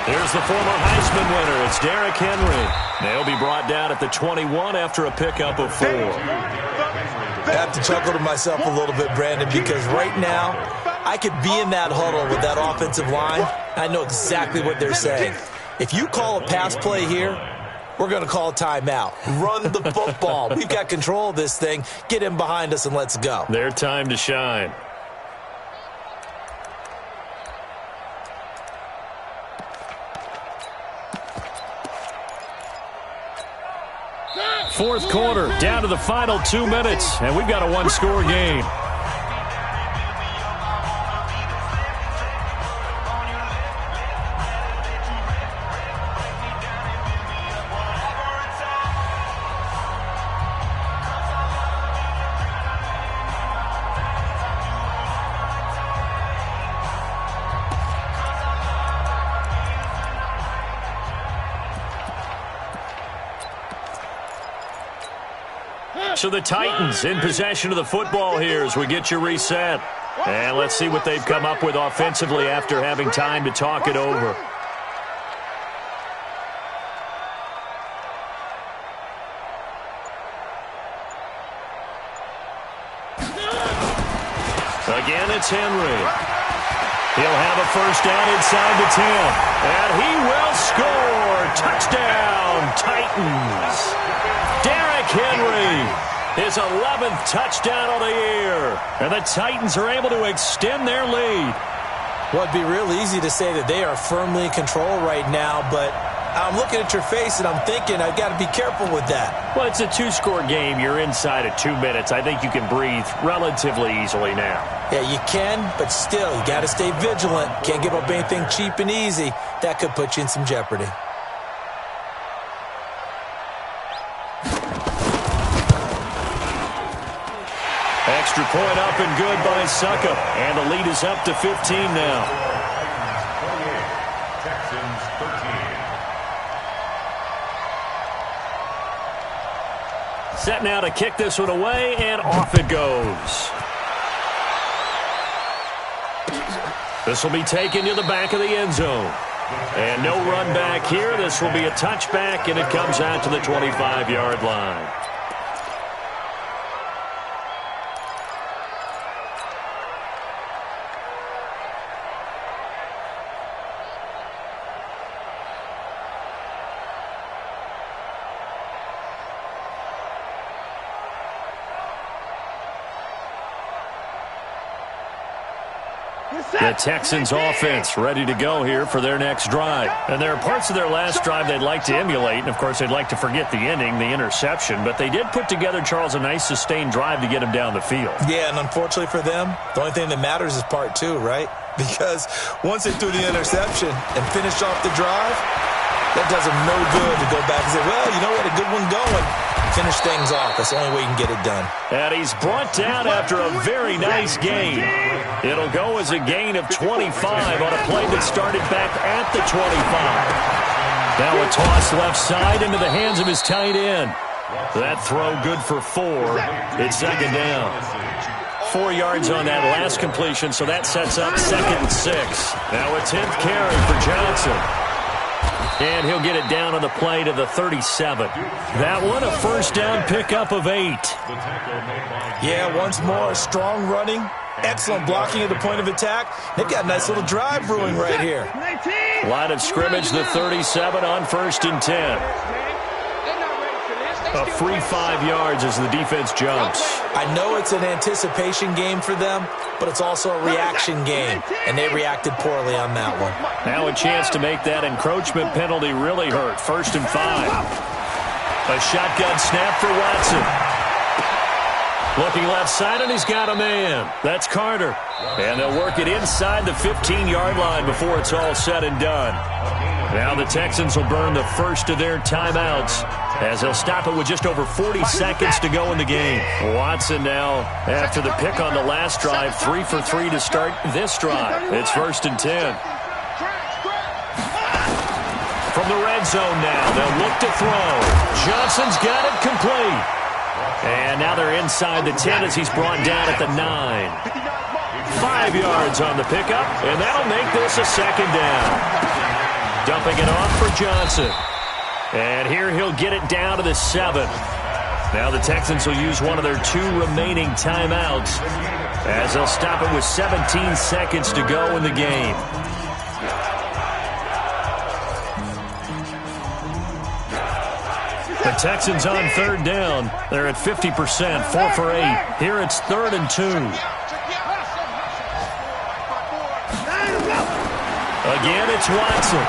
Here's the former Heisman winner. It's Derrick Henry. They'll be brought down at the 21 after a pickup of 4. I have to chuckle to myself a little bit, Brandon, because right now I could be in that huddle with that offensive line. I know exactly what they're saying. If you call a pass play here, we're going to call a timeout. Run the football. We've got control of this thing. Get in behind us and let's go. Their time to shine. Fourth quarter, down to the final 2 minutes, and we've got a one-score game. So the Titans in possession of the football here as we get you reset. And let's see what they've come up with offensively after having time to talk it over. Again, it's Henry. He'll have a first down inside the 10. And he will score. Touchdown, Titans. Derrick Henry. His 11th touchdown of the year. And the Titans are able to extend their lead. Well, it'd be real easy to say that they are firmly in control right now, but I'm looking at your face and I'm thinking I've got to be careful with that. Well, it's a two-score game. You're inside of 2 minutes. I think you can breathe relatively easily now. Yeah, you can, but still, you got to stay vigilant. Can't give up anything cheap and easy. That could put you in some jeopardy. Extra point up and good by Suckup. And the lead is up to 15 now. 28, Texans 13. Set now to kick this one away, and off it goes. This will be taken to the back of the end zone. And no run back here. This will be a touchback, and it comes out to the 25-yard line. The Texans offense ready to go here for their next drive. And there are parts of their last drive they'd like to emulate. And, of course, they'd like to forget the ending, the interception. But they did put together, Charles, a nice sustained drive to get him down the field. Yeah, and unfortunately for them, the only thing that matters is part 2, right? Because once they threw the interception and finished off the drive, that does them no good to go back and say, well, you know what, a good one going. Finish things off. That's the only way you can get it done. And he's brought down after a very nice gain. It'll go as a gain of 25 on a play that started back at the 25. Now a toss left side into the hands of his tight end. That throw good for 4. It's second down. 4 yards on that last completion, so that sets up 2nd and 6. Now a 10th carry for Johnson. And he'll get it down on the play to the 37. That one, a first down pickup of 8. Yeah, once more, strong running, excellent blocking at the point of attack. They've got a nice little drive brewing right here. Line of scrimmage, the 37 on 1st and 10. A free 5 yards as the defense jumps. I know it's an anticipation game for them, but it's also a reaction game, and they reacted poorly on that one. Now a chance to make that encroachment penalty really hurt. 1st and 5. A shotgun snap for Watson. Looking left side, and he's got a man. That's Carter. And they'll work it inside the 15-yard line before it's all said and done. Now the Texans will burn the first of their timeouts as they'll stop it with just over 40 seconds to go in the game. Watson now, after the pick on the last drive, 3 for 3 to start this drive. It's 1st and 10. From the red zone now, they'll look to throw. Johnson's got it complete. And now they're inside the 10 as he's brought down at the 9. 5 yards on the pickup, and that'll make this a second down. Dump Dropping it off for Johnson. And here he'll get it down to the 7th. Now the Texans will use one of their 2 remaining timeouts as they'll stop it with 17 seconds to go in the game. The Texans on 3rd down. They're at 50%, 4 for 8. Here it's 3rd and 2. Again, it's Watson.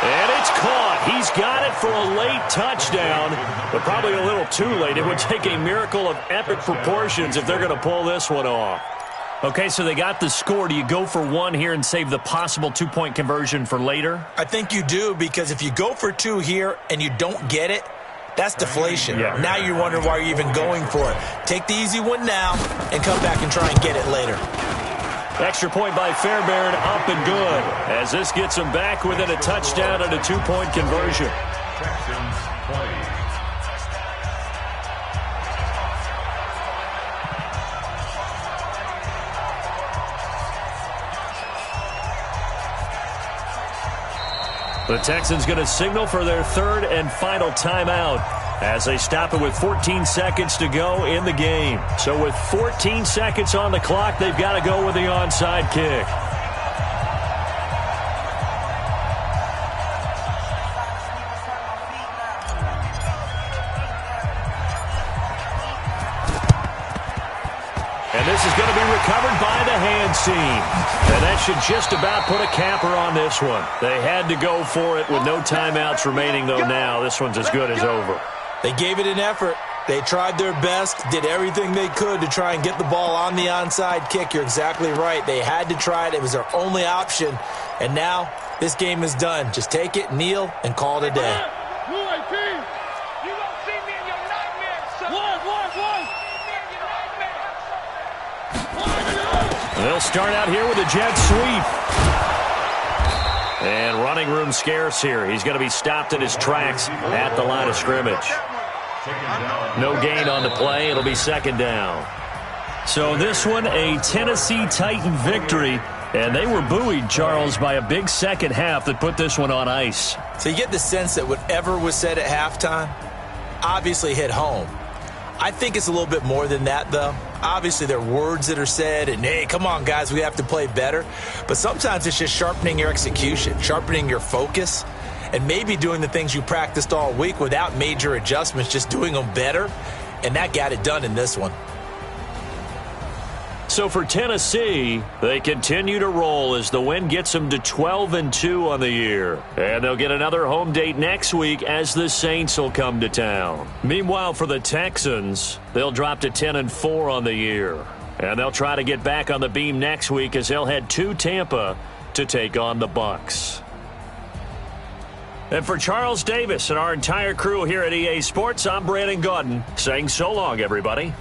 And it's caught. He's got it for a late touchdown, but probably a little too late. It would take a miracle of epic proportions if they're going to pull this one off. Okay, so they got the score. Do you go for 1 here and save the possible 2-point conversion for later? I think you do, because if you go for 2 here and you don't get it, that's deflation. Yeah. Now you're wondering why you're even going for it. Take the easy one now and come back and try and get it later. Extra point by Fairbairn, up and good, as this gets them back within a touchdown and a 2-point conversion. Texans 20. The Texans going to signal for their 3rd and final timeout as they stop it with 14 seconds to go in the game. So with 14 seconds on the clock, they've got to go with the onside kick. And this is going to be recovered by the hands team. And that should just about put a capper on this one. They had to go for it with no timeouts remaining, though now. This one's as good as over. They gave it an effort. They tried their best, did everything they could to try and get the ball on the onside kick. You're exactly right. They had to try it. It was their only option. And now this game is done. Just take it, kneel, and call it a day. They'll start out here with a jet sweep. And running room scarce here. He's going to be stopped in his tracks at the line of scrimmage. No gain on the play. It'll be 2nd down. So this one, a Tennessee Titan victory. And they were buoyed, Charles, by a big second half that put this one on ice. So you get the sense that whatever was said at halftime obviously hit home. I think it's a little bit more than that, though. Obviously, there are words that are said, and, hey, come on, guys, we have to play better. But sometimes it's just sharpening your execution, sharpening your focus, and maybe doing the things you practiced all week without major adjustments, just doing them better. And that got it done in this one. So for Tennessee, they continue to roll as the win gets them to 12-2 on the year. And they'll get another home date next week as the Saints will come to town. Meanwhile, for the Texans, they'll drop to 10-4 on the year. And they'll try to get back on the beam next week as they'll head to Tampa to take on the Bucs. And for Charles Davis and our entire crew here at EA Sports, I'm Brandon Gaudin saying so long, everybody.